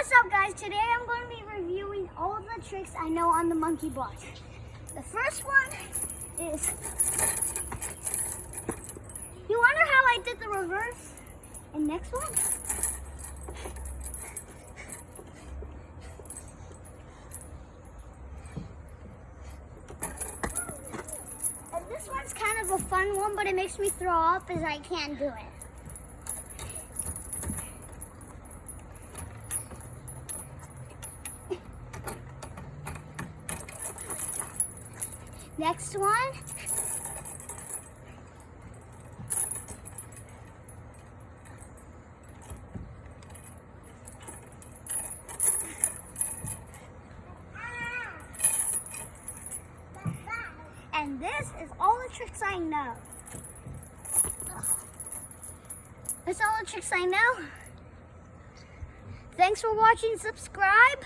What's up, guys? Today I'm going to be reviewing all of the tricks I know on the monkey block. The first one is, you wonder how I did the reverse? And next one, and this one's kind of a fun one, but it makes me throw up as I can't do it. Next one. And this is all the tricks I know. That's all the tricks I know. Thanks for watching. Subscribe.